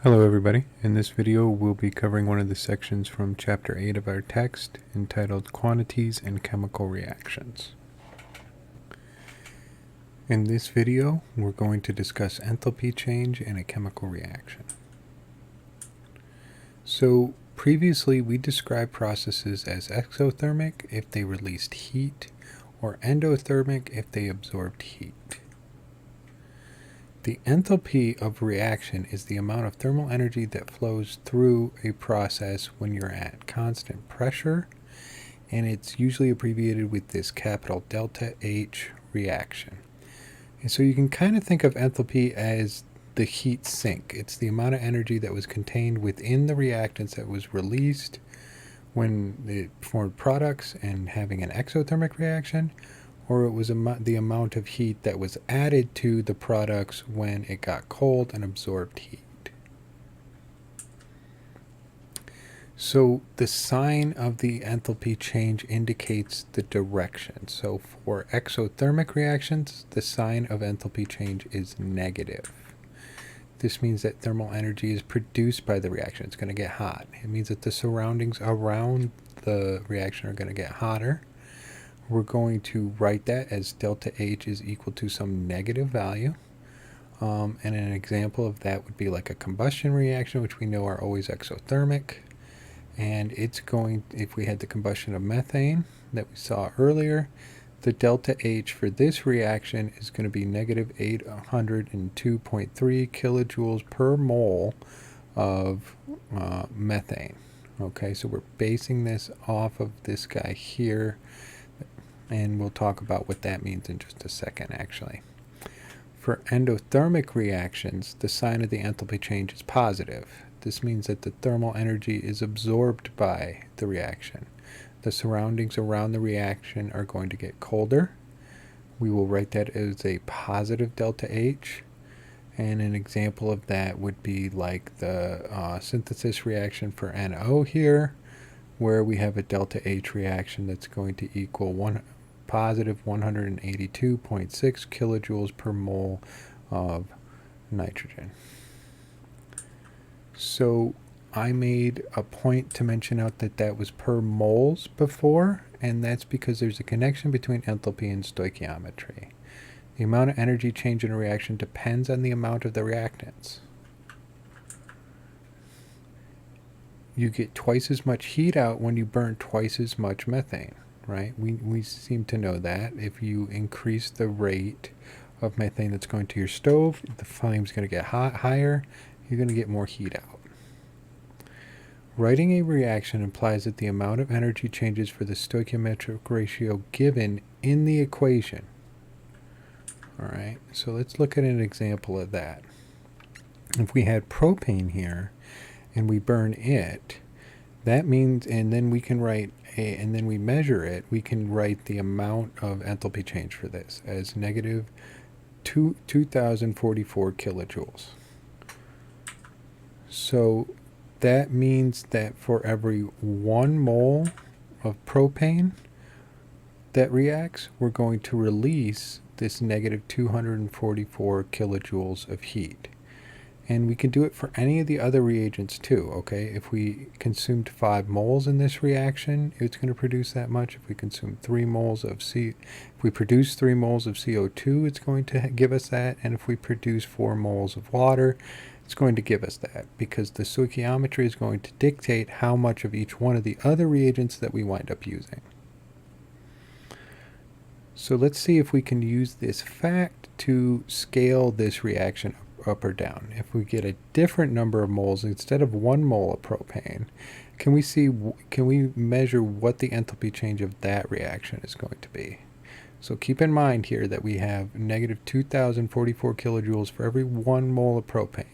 Hello everybody. In this video we'll be covering one of the sections from chapter 8 of our text entitled Quantities and Chemical Reactions. In this video we're going to discuss enthalpy change in a chemical reaction. So previously we described processes as exothermic if they released heat or endothermic if they absorbed heat. The enthalpy of reaction is the amount of thermal energy that flows through a process when you're at constant pressure, and it's usually abbreviated with this capital delta H reaction. And so you can kind of think of enthalpy as the heat sink. It's the amount of energy that was contained within the reactants that was released when it formed products and having an exothermic reaction, or it was the amount of heat that was added to the products when it got cold and absorbed heat. So the sign of the enthalpy change indicates the direction. So for exothermic reactions, the sign of enthalpy change is negative. This means that thermal energy is produced by the reaction. It's going to get hot. It means that the surroundings around the reaction are going to get hotter. We're going to write that as delta H is equal to some negative value. And an example of that would be like a combustion reaction, which we know are always exothermic. And it's going, if we had the combustion of methane that we saw earlier, the delta H for this reaction is going to be negative 802.3 kilojoules per mole of methane. Okay, so we're basing this off of this guy here. And we'll talk about what that means in just a second, actually. For endothermic reactions, the sign of the enthalpy change is positive. This means that the thermal energy is absorbed by the reaction. The surroundings around the reaction are going to get colder. We will write that as a positive delta H. And an example of that would be like the synthesis reaction for NO here, where we have a delta H reaction that's going to equal positive 182.6 kilojoules per mole of nitrogen. So I made a point to mention out that that was per moles before, and that's because there's a connection between enthalpy and stoichiometry. The amount of energy change in a reaction depends on the amount of the reactants. You get twice as much heat out when you burn twice as much methane, right? We seem to know that. If you increase the rate of methane that's going to your stove, the flame's going to get higher, you're going to get more heat out. Writing a reaction implies that the amount of energy changes for the stoichiometric ratio given in the equation. All right, so let's look at an example of that. If we had propane here, and we burn it, that means, and then we can write and then we measure it, we can write the amount of enthalpy change for this as negative 2044 kilojoules. So that means that for every 1 mole of propane that reacts, we're going to release this negative 244 kilojoules of heat. And we can do it for any of the other reagents too, okay? If we consumed 5 moles in this reaction, it's going to produce that much. If we consume 3 moles of if we produce 3 moles of CO2, it's going to give us that. And if we produce 4 moles of water, it's going to give us that, because the stoichiometry is going to dictate how much of each one of the other reagents that we wind up using. So let's see if we can use this fact to scale this reaction up or down. If we get a different number of moles instead of 1 mole of propane, can we measure what the enthalpy change of that reaction is going to be? So keep in mind here that we have negative 2044 kilojoules for every 1 mole of propane.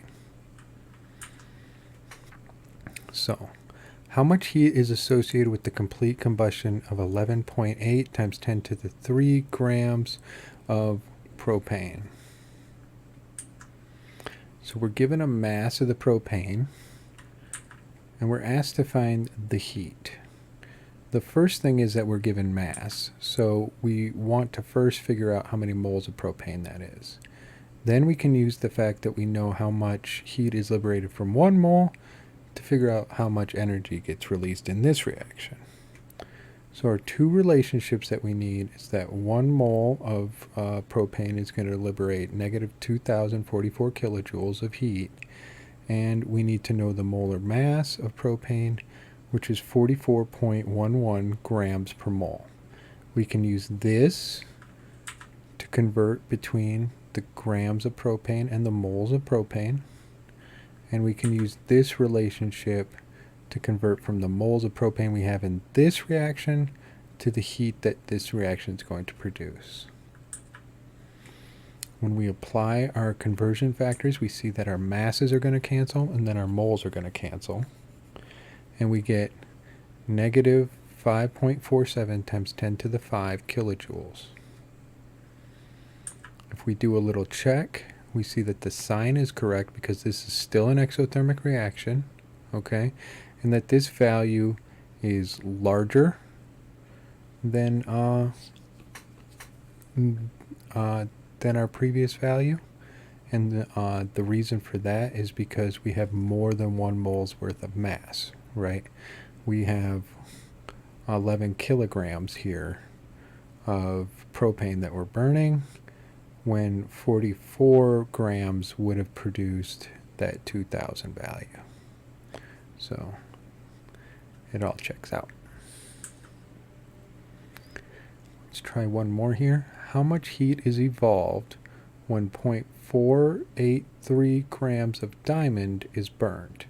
So how much heat is associated with the complete combustion of 11.8 times 10 to the 3 grams of propane? So we're given a mass of the propane, and we're asked to find the heat. The first thing is that we're given mass, so we want to first figure out how many moles of propane that is. Then we can use the fact that we know how much heat is liberated from 1 mole to figure out how much energy gets released in this reaction. So our two relationships that we need is that 1 mole of propane is going to liberate negative 2,044 kilojoules of heat, and we need to know the molar mass of propane, which is 44.11 grams per mole. We can use this to convert between the grams of propane and the moles of propane, and we can use this relationship to convert from the moles of propane we have in this reaction to the heat that this reaction is going to produce. When we apply our conversion factors, we see that our masses are going to cancel and then our moles are going to cancel. And we get negative 5.47 times 10 to the 5 kilojoules. If we do a little check, we see that the sign is correct because this is still an exothermic reaction, okay? And that this value is larger than our previous value. And the reason for that is because we have more than 1 mole's worth of mass, right? We have 11 kilograms here of propane that we're burning, when 44 grams would have produced that 2,000 value. So it all checks out. Let's try one more here. How much heat is evolved when 0.483 grams of diamond is burned?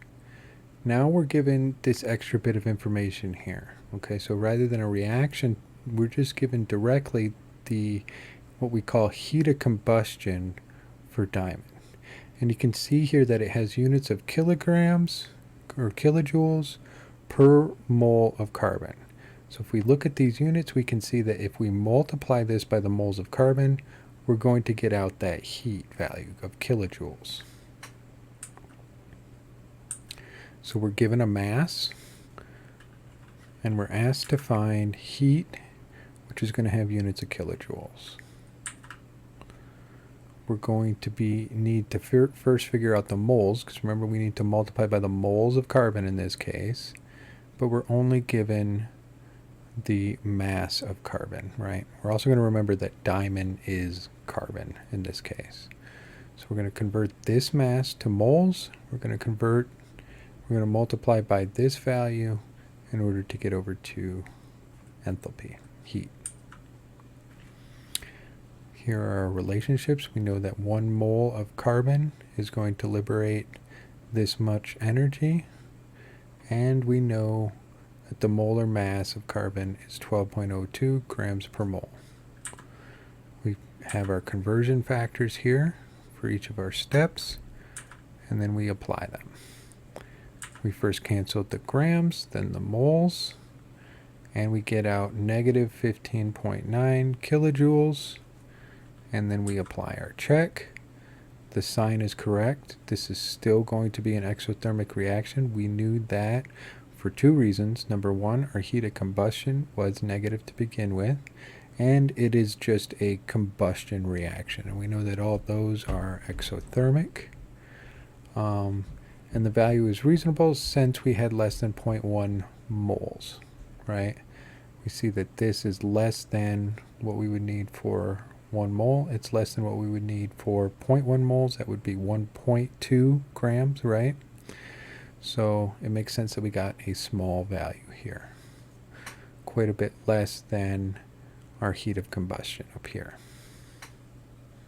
Now we're given this extra bit of information here. Okay, so rather than a reaction, we're just given directly what we call heat of combustion for diamond. And you can see here that it has units of kilograms or kilojoules per mole of carbon. So if we look at these units, we can see that if we multiply this by the moles of carbon, we're going to get out that heat value of kilojoules. So we're given a mass, and we're asked to find heat, which is going to have units of kilojoules. We're going to need to first figure out the moles, because remember we need to multiply by the moles of carbon in this case, but we're only given the mass of carbon, right? We're also going to remember that diamond is carbon in this case. So we're going to convert this mass to moles. We're going to multiply by this value in order to get over to enthalpy, heat. Here are our relationships. We know that 1 mole of carbon is going to liberate this much energy, and we know that the molar mass of carbon is 12.02 grams per mole. We have our conversion factors here for each of our steps, and then we apply them. We first canceled the grams, then the moles, and we get out negative 15.9 kilojoules. And then we apply our check. The sign is correct. This is still going to be an exothermic reaction. We knew that for 2 reasons. Number 1, our heat of combustion was negative to begin with, and it is just a combustion reaction. And we know that all of those are exothermic. And the value is reasonable since we had less than 0.1 moles, right? We see that this is less than what we would need for 1 mole. It's less than what we would need for 0.1 moles. That would be 1.2 grams, right? So it makes sense that we got a small value here. Quite a bit less than our heat of combustion up here.